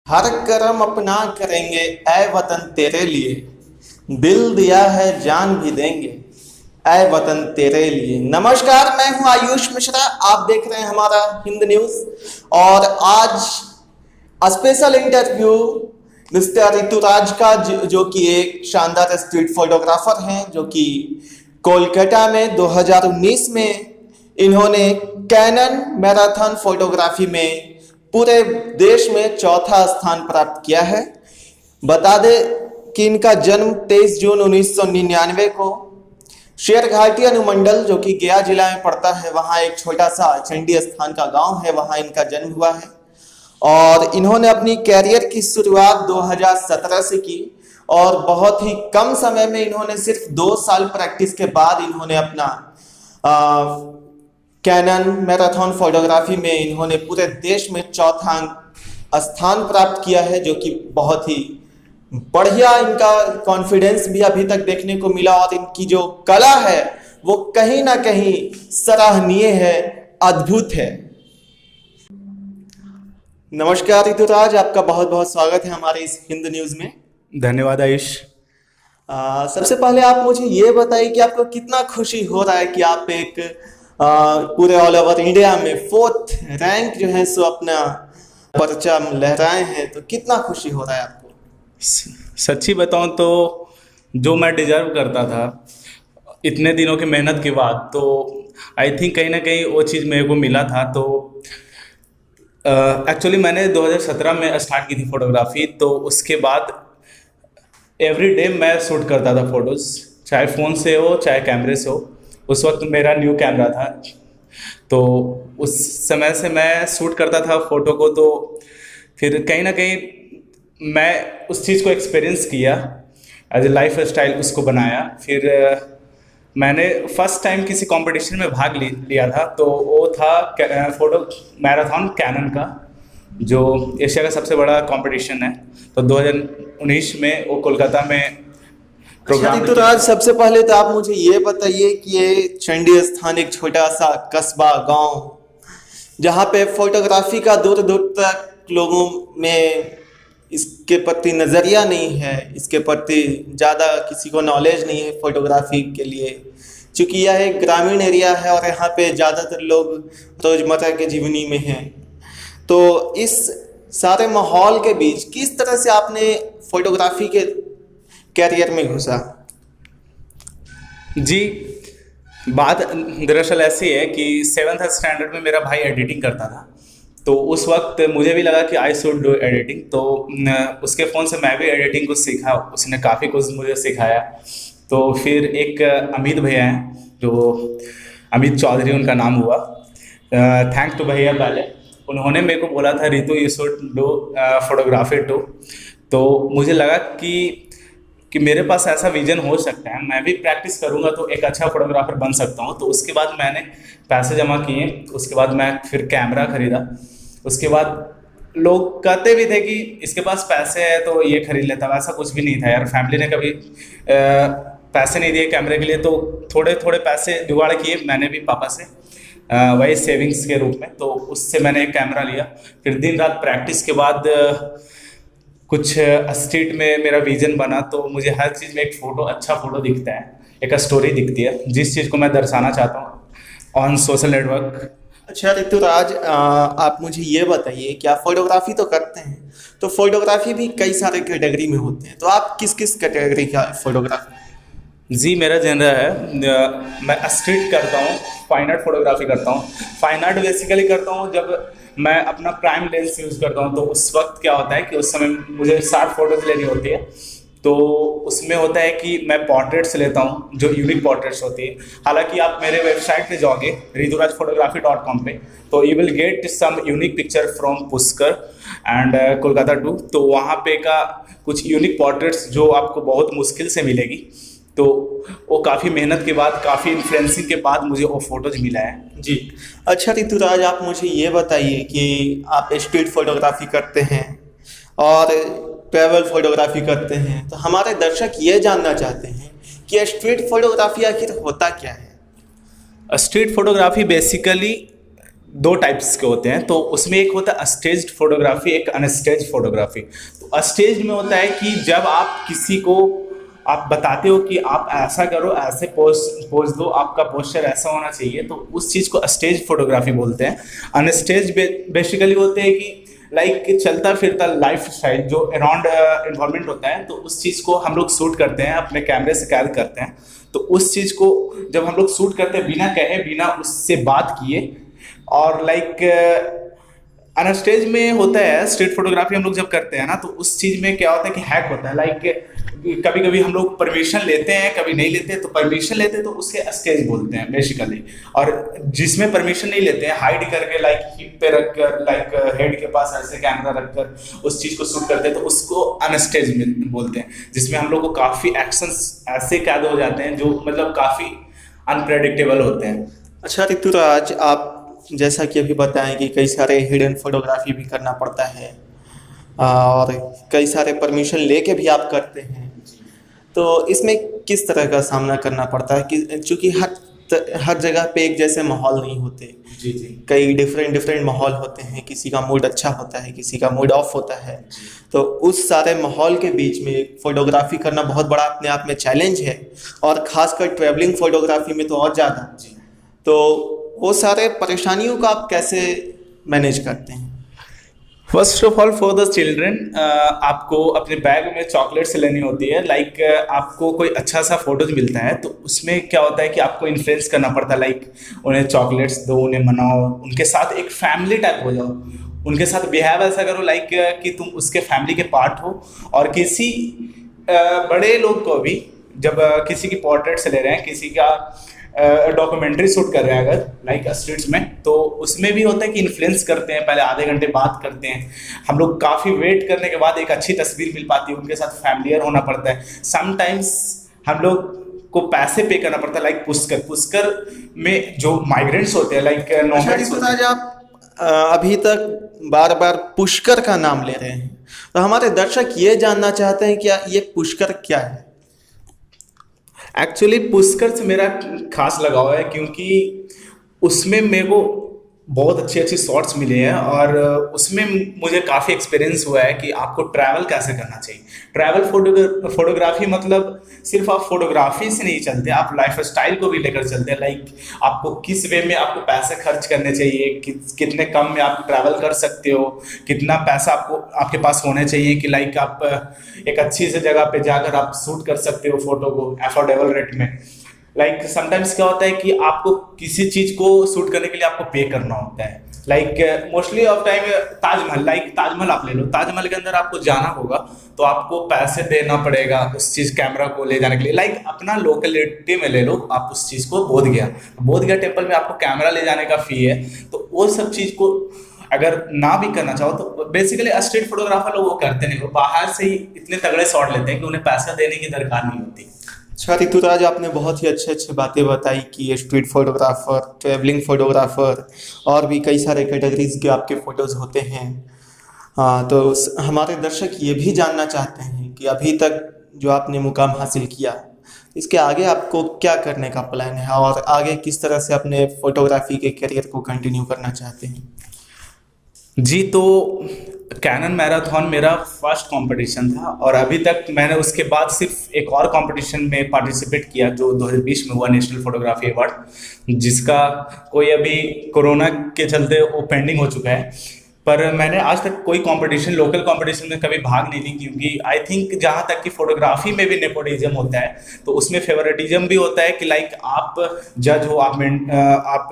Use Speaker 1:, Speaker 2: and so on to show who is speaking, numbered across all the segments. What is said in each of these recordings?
Speaker 1: हर करम अपना करेंगे ऐ वतन तेरे लिए, दिल दिया है जान भी देंगे ऐ वतन तेरे लिए। नमस्कार, मैं हूं आयुष मिश्रा, आप देख रहे हैं हमारा हिंद न्यूज। और आज स्पेशल इंटरव्यू मिस्टर ऋतुराज का, जो कि एक शानदार स्ट्रीट फोटोग्राफर हैं, जो कि कोलकाता में 2019 में इन्होंने कैनन मैराथन फोटोग्राफी में पूरे देश में चौथा स्थान प्राप्त किया है। बता दें कि इनका जन्म 23 जून 1999 को शेरघाटी अनुमंडल, जो कि गया जिला में पड़ता है, वहाँ एक छोटा सा चंडी स्थान का गांव है, वहाँ इनका जन्म हुआ है। और इन्होंने अपनी कैरियर की शुरुआत 2017 से की और बहुत ही कम समय में इन्होंने सिर्फ 2 साल प्रैक्टिस के बाद इन्होंने अपना कैनन मैराथन फोटोग्राफी में इन्होंने पूरे देश में चौथा स्थान प्राप्त किया है, जो कि बहुत ही बढ़िया इनका कॉन्फिडेंस भी अभी तक देखने को मिला। और इनकी जो कला है वो कहीं ना कहीं सराहनीय है, अद्भुत है। नमस्कार ऋतुराज, आपका बहुत बहुत स्वागत है हमारे इस हिंद न्यूज में।
Speaker 2: धन्यवाद आयुष।
Speaker 1: सबसे पहले आप मुझे ये बताइए कि आपको कितना खुशी हो रहा है कि आप एक पूरे ऑल ओवर इंडिया में 4th रैंक जो है सो अपना परचम लहराए हैं, तो कितना खुशी हो रहा है आपको?
Speaker 2: सच्ची बताऊं तो जो मैं डिजर्व करता था इतने दिनों की मेहनत के बाद, तो आई थिंक कहीं ना कहीं वो चीज़ मेरे को मिला था। तो एक्चुअली मैंने 2017 में स्टार्ट की थी फोटोग्राफी, तो उसके बाद एवरी डे मैं शूट करता था फोटोज़, चाहे फ़ोन से हो चाहे कैमरे से हो। उस वक्त मेरा न्यू कैमरा था, तो उस समय से मैं शूट करता था फ़ोटो को। तो फिर कहीं ना कहीं मैं उस चीज़ को एक्सपीरियंस किया, एज ए लाइफ स्टाइल उसको बनाया। फिर मैंने फर्स्ट टाइम किसी कंपटीशन में भाग लिया था, तो वो था फोटो मैराथन कैनन का, जो एशिया का सबसे बड़ा कंपटीशन है। तो 2019 में वो कोलकाता में प्रोग्राम।
Speaker 1: तो आज सबसे पहले तो आप मुझे ये बताइए कि ये चंडी स्थान एक छोटा सा कस्बा गांव, जहाँ पे फोटोग्राफी का दूर दूर तक लोगों में इसके प्रति नज़रिया नहीं है, इसके प्रति ज़्यादा किसी को नॉलेज नहीं है फोटोग्राफी के लिए, क्योंकि यह एक ग्रामीण एरिया है और यहाँ पे ज़्यादातर लोग रोज़मर्रा के जीवनी में हैं। तो इस सारे माहौल के बीच किस तरह से आपने फोटोग्राफी के कैरियर में घुसा?
Speaker 2: जी, बात दरअसल ऐसी है कि 7th स्टैंडर्ड में मेरा भाई एडिटिंग करता था, तो उस वक्त मुझे भी लगा कि आई शुड डू एडिटिंग। तो उसके फ़ोन से मैं भी एडिटिंग कुछ सीखा, उसने काफ़ी कुछ मुझे सिखाया। तो फिर एक अमित भैया हैं, जो अमित चौधरी उनका नाम हुआ, थैंक टू भैया पहले, उन्होंने मेरे को बोला था Ritu you should do photography too. तो मुझे लगा कि मेरे पास ऐसा विजन हो सकता है, मैं भी प्रैक्टिस करूंगा तो एक अच्छा फोटोग्राफर बन सकता हूं। तो उसके बाद मैंने पैसे जमा किए, उसके बाद मैं फिर कैमरा खरीदा। उसके बाद लोग कहते भी थे कि इसके पास पैसे है तो ये खरीद लेता, वैसा कुछ भी नहीं था यार। फैमिली ने कभी पैसे नहीं दिए कैमरे के लिए, तो थोड़े थोड़े पैसे जुगाड़ किए मैंने भी पापा से, वही सेविंग्स के रूप में। तो उससे मैंने एक कैमरा लिया, फिर दिन रात प्रैक्टिस के बाद कुछ स्ट्रीट में मेरा विजन बना। तो मुझे हर चीज़ में एक फ़ोटो, अच्छा फ़ोटो दिखता है, एक स्टोरी दिखती है, जिस चीज़ को मैं दर्शाना चाहता हूँ ऑन सोशल नेटवर्क।
Speaker 1: अच्छा ऋतुराज, आप मुझे ये बताइए कि आप फोटोग्राफी तो करते हैं, तो फोटोग्राफी भी कई सारे कैटेगरी में होते हैं, तो आप किस किस कैटेगरी का फोटोग्राफी?
Speaker 2: जी, मेरा जनरा है, मैं स्ट्रीट करता हूँ, फाइन आर्ट फोटोग्राफी करता हूँ। फाइन आर्ट बेसिकली करता हूँ जब मैं अपना प्राइम लेंस यूज़ करता हूँ। तो उस वक्त क्या होता है कि उस समय मुझे 60 फोटोज लेनी होती है, तो उसमें होता है कि मैं पोर्ट्रेट्स लेता हूँ, जो यूनिक पोर्ट्रेट्स होती है। हालांकि आप मेरे वेबसाइट पे जाओगे riturajphotography.com पे, तो you will get some unique picture from Pushkar and Kolkata too. तो वहाँ पे का कुछ यूनिक पोर्ट्रेट्स जो आपको बहुत मुश्किल से मिलेगी, तो वो काफ़ी मेहनत के बाद, काफ़ी इन्फ्लुएंसिंग के बाद मुझे वो फोटोज मिला है।
Speaker 1: जी, अच्छा ऋतुराज, आप मुझे ये बताइए कि आप स्ट्रीट फोटोग्राफी करते हैं और ट्रैवल फोटोग्राफी करते हैं, तो हमारे दर्शक ये जानना चाहते हैं कि स्ट्रीट फोटोग्राफी आखिर होता क्या है?
Speaker 2: स्ट्रीट फोटोग्राफी बेसिकली दो टाइप्स के होते हैं। तो उसमें एक होता है स्टेज्ड फोटोग्राफी, एक अनस्टेज फोटोग्राफी। तो स्टेज में होता है कि जब आप किसी को आप बताते हो कि आप ऐसा करो, ऐसे पोज दो, आपका पोस्चर ऐसा होना चाहिए, तो उस चीज़ को स्टेज फोटोग्राफी बोलते हैं। अनस्टेज बेसिकली होते हैं कि लाइक चलता फिरता लाइफ स्टाइल जो अराउंड इन्वायरमेंट होता है, तो उस चीज़ को हम लोग शूट करते हैं, अपने कैमरे से कैद करते हैं। तो उस चीज़ को जब हम लोग शूट करते हैं बिना कहे, बिना उससे बात किए, और लाइक अनस्टेज में होता है स्ट्रीट फोटोग्राफी हम लोग जब करते हैं ना, तो उस चीज़ में क्या होता है कि हैक होता है। लाइक कभी कभी हम लोग परमिशन लेते हैं, कभी नहीं लेते हैं। तो परमिशन लेते हैं तो उसके स्टेज बोलते हैं बेसिकली, और जिसमें परमिशन नहीं लेते हैं, हाइड करके लाइक हिप पे रखकर, लाइक हेड के पास ऐसे कैमरा रखकर उस चीज़ को शूट करते हैं, तो उसको अनस्टेज में बोलते हैं। जिसमें हम लोग को काफ़ी एक्शंस ऐसे कैद हो जाते हैं जो मतलब काफ़ी अनप्रेडिक्टेबल होते हैं।
Speaker 1: अच्छा ऋतुराज, आप जैसा कि अभी बताएं कि कई सारे हिडन फोटोग्राफी भी करना पड़ता है और कई सारे परमिशन लेके भी आप करते हैं, तो इसमें किस तरह का सामना करना पड़ता है कि चूँकि हर जगह पे एक जैसे माहौल नहीं होते।
Speaker 2: जी।
Speaker 1: कई डिफरेंट माहौल होते हैं, किसी का मूड अच्छा होता है, किसी का मूड ऑफ होता है। तो उस सारे माहौल के बीच में फोटोग्राफी करना बहुत बड़ा अपने आप में चैलेंज है, और ख़ासकर ट्रैवलिंग फोटोग्राफी में तो और ज़्यादा। तो वो सारे परेशानियों को आप कैसे मैनेज करते हैं?
Speaker 2: First of all for the children, आपको अपने बैग में चॉकलेट्स लेनी होती है। लाइक आपको कोई अच्छा सा फोटोज मिलता है, तो उसमें क्या होता है कि आपको इन्फ्लुएंस करना पड़ता है। लाइक उन्हें चॉकलेट्स दो, उन्हें मनाओ, उनके साथ एक फैमिली टाइप हो जाओ, उनके साथ बिहेव ऐसा करो लाइक कि तुम उसके फैमिली के पार्ट हो। और किसी बड़े लोग को भी जब किसी की पोर्ट्रेट्स ले रहे हैं, किसी का डॉक्यूमेंट्री शूट कर रहे हैं अगर लाइक स्ट्रीट्स में, तो उसमें भी होता है कि इन्फ्लुएंस करते हैं। पहले आधे घंटे बात करते हैं हम लोग, काफ़ी वेट करने के बाद एक अच्छी तस्वीर मिल पाती है। उनके साथ फैमिलियर होना पड़ता है। समटाइम्स हम लोग को पैसे पे करना पड़ता है। लाइक पुष्कर में जो माइग्रेंट्स होते हैं, लाइक नॉर्मल्स होते हैं।
Speaker 1: आप अभी तक बार बार पुष्कर का नाम ले रहे हैं, तो हमारे दर्शक ये जानना चाहते हैं कि ये पुष्कर क्या है?
Speaker 2: एक्चुअली पुष्कर से मेरा खास लगाव है, क्योंकि उसमें मेरे को बहुत अच्छी अच्छी शॉट्स मिले हैं, और उसमें मुझे काफ़ी एक्सपीरियंस हुआ है कि आपको ट्रैवल कैसे करना चाहिए। ट्रैवल फोटोग्राफी मतलब सिर्फ आप फोटोग्राफी से नहीं चलते, आप लाइफ स्टाइल को भी लेकर चलते हैं। लाइक आपको किस वे में आपको पैसे खर्च करने चाहिए, कितने कम में आप ट्रैवल कर सकते हो, कितना पैसा आपको आपके पास होने चाहिए कि लाइक आप एक अच्छी सी जगह पे जाकर आप शूट कर सकते हो फोटो को अफोर्डेबल रेट में। लाइक समटाइम्स क्या होता है कि आपको किसी चीज को शूट करने के लिए आपको पे करना होता है। Like mostly of time Taj Mahal, like Taj Mahal आप ले लो, ताजमहल के अंदर आपको जाना होगा तो आपको पैसे देना पड़ेगा उस चीज कैमरा को ले जाने के लिए। लाइक अपना लोकेलिटी में ले लो आप उस चीज को, बोध गया टेम्पल में आपको कैमरा ले जाने का फी है। तो वो सब चीज को अगर ना भी करना चाहो तो बेसिकली स्ट्रीट फोटोग्राफर लोग वो करते नहीं, वो बाहर से ही इतने तगड़े शॉट लेते हैं कि उन्हें पैसा देने की दरकार नहीं होती।
Speaker 1: अच्छा ऋतुराज, आपने बहुत ही अच्छे बातें बताई कि ये स्ट्रीट फोटोग्राफर, ट्रैवलिंग फोटोग्राफर और भी कई सारे कैटेगरीज के आपके फ़ोटोज़ होते हैं। हाँ, तो हमारे दर्शक ये भी जानना चाहते हैं कि अभी तक जो आपने मुकाम हासिल किया, इसके आगे आपको क्या करने का प्लान है और आगे किस तरह से अपने फोटोग्राफी के करियर को कंटिन्यू करना चाहते हैं?
Speaker 2: जी, तो कैनन मैराथन मेरा फर्स्ट कंपटीशन था, और अभी तक मैंने उसके बाद सिर्फ एक और कंपटीशन में पार्टिसिपेट किया जो 2020 में हुआ, नेशनल फोटोग्राफी अवार्ड, जिसका कोई अभी कोरोना के चलते वो पेंडिंग हो चुका है। पर मैंने आज तक कोई कंपटीशन, लोकल कंपटीशन में कभी भाग नहीं ली, क्योंकि आई थिंक जहाँ तक कि फोटोग्राफी में भी नेपोटिज्म होता है, तो उसमें फेवरेटिज्म भी होता है कि लाइक आप जज हो, आप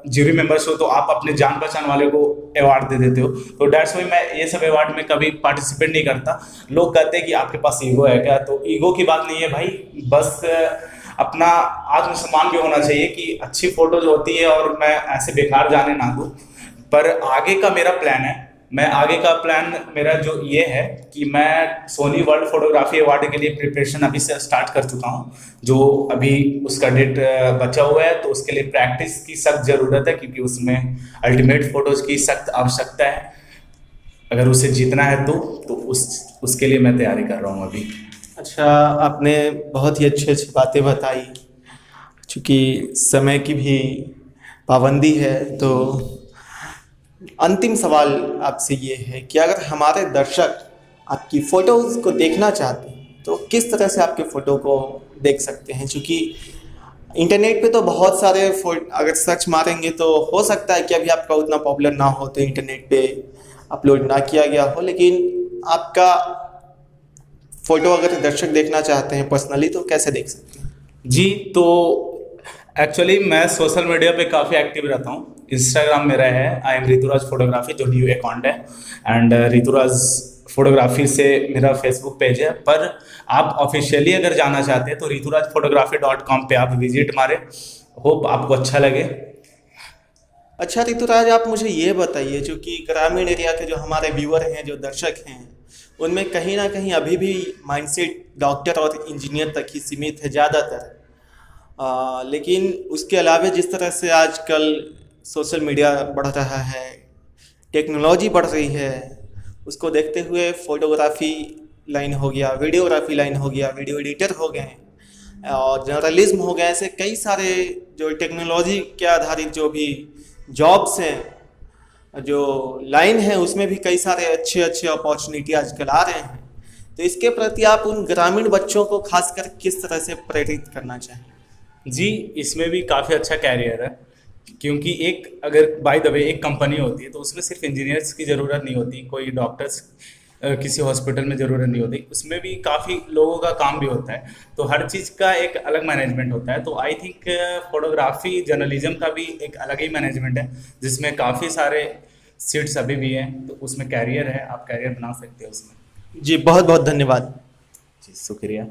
Speaker 2: ज्यूरी मेंबर्स हो, तो आप अपने जान पहचान वाले को अवार्ड दे देते हो। तो डेट्स वाई मैं ये सब अवार्ड में कभी पार्टिसिपेट नहीं करता। लोग कहते हैं कि आपके पास ईगो है क्या? तो ईगो की बात नहीं है भाई, बस अपना आत्मसम्मान भी होना चाहिए कि अच्छी फोटो जो होती है और मैं ऐसे बेकार जाने ना दूँ। पर आगे का मेरा प्लान है, मेरा जो ये है कि मैं सोनी वर्ल्ड फोटोग्राफी अवार्ड के लिए प्रिपरेशन अभी से स्टार्ट कर चुका हूँ, जो अभी उसका डेट बचा हुआ है। तो उसके लिए प्रैक्टिस की सख्त ज़रूरत है, क्योंकि उसमें अल्टीमेट फोटोज़ की सख्त आवश्यकता है। अगर उसे जीतना है तो उसके लिए मैं तैयारी कर रहा हूँ अभी।
Speaker 1: अच्छा, आपने बहुत ही अच्छी बातें बताई। चूँकि समय की भी पाबंदी है, तो अंतिम सवाल आपसे ये है कि अगर हमारे दर्शक आपकी फ़ोटोज़ को देखना चाहते हैं तो किस तरह से आपके फ़ोटो को देख सकते हैं? क्योंकि इंटरनेट पे तो बहुत सारे अगर सर्च मारेंगे तो हो सकता है कि अभी आपका उतना पॉपुलर ना हो तो इंटरनेट पे अपलोड ना किया गया हो, लेकिन आपका फ़ोटो अगर दर्शक देखना चाहते हैं पर्सनली तो कैसे देख सकते हैं?
Speaker 2: जी, तो एक्चुअली मैं सोशल मीडिया पे काफ़ी एक्टिव रहता हूँ। इंस्टाग्राम मेरा है, आई एम ऋतुराज फोटोग्राफी, जो न्यू अकाउंट है, एंड ऋतुराज फोटोग्राफी से मेरा फेसबुक पेज है। पर आप ऑफिशियली अगर जाना चाहते हैं तो rituraajphotography.com पे आप विजिट मारें। होप आपको अच्छा लगे।
Speaker 1: अच्छा ऋतुराज, आप मुझे ये बताइए, जो कि ग्रामीण एरिया के जो हमारे व्यूअर हैं, जो दर्शक हैं, उनमें कहीं ना कहीं अभी भी माइंडसेट डॉक्टर और इंजीनियर तक ही सीमित है ज़्यादातर। लेकिन उसके अलावा जिस तरह से आजकल सोशल मीडिया बढ़ रहा है, टेक्नोलॉजी बढ़ रही है, उसको देखते हुए फोटोग्राफी लाइन हो गया, वीडियोग्राफी लाइन हो गया, वीडियो एडिटर हो गए और जर्नलिज्म हो गए, ऐसे कई सारे जो टेक्नोलॉजी के आधारित जो भी जॉब्स हैं, जो लाइन है, उसमें भी कई सारे अच्छे अच्छे अपॉर्चुनिटी आजकल आ रहे हैं। तो इसके प्रति आप उन ग्रामीण बच्चों को खासकर किस तरह से प्रेरित करना चाहें?
Speaker 2: जी, इसमें भी काफ़ी अच्छा कैरियर है, क्योंकि एक अगर बाय द वे एक कंपनी होती है तो उसमें सिर्फ इंजीनियर्स की ज़रूरत नहीं होती, कोई डॉक्टर्स किसी हॉस्पिटल में ज़रूरत नहीं होती, उसमें भी काफ़ी लोगों का काम भी होता है। तो हर चीज़ का एक अलग मैनेजमेंट होता है। तो आई थिंक फोटोग्राफी जर्नलिज्म का भी एक अलग ही मैनेजमेंट है, जिसमें काफ़ी सारे सीट्स अभी भी हैं। तो उसमें कैरियर है, आप कैरियर बना सकते हो उसमें।
Speaker 1: जी बहुत बहुत धन्यवाद।
Speaker 2: जी, शुक्रिया।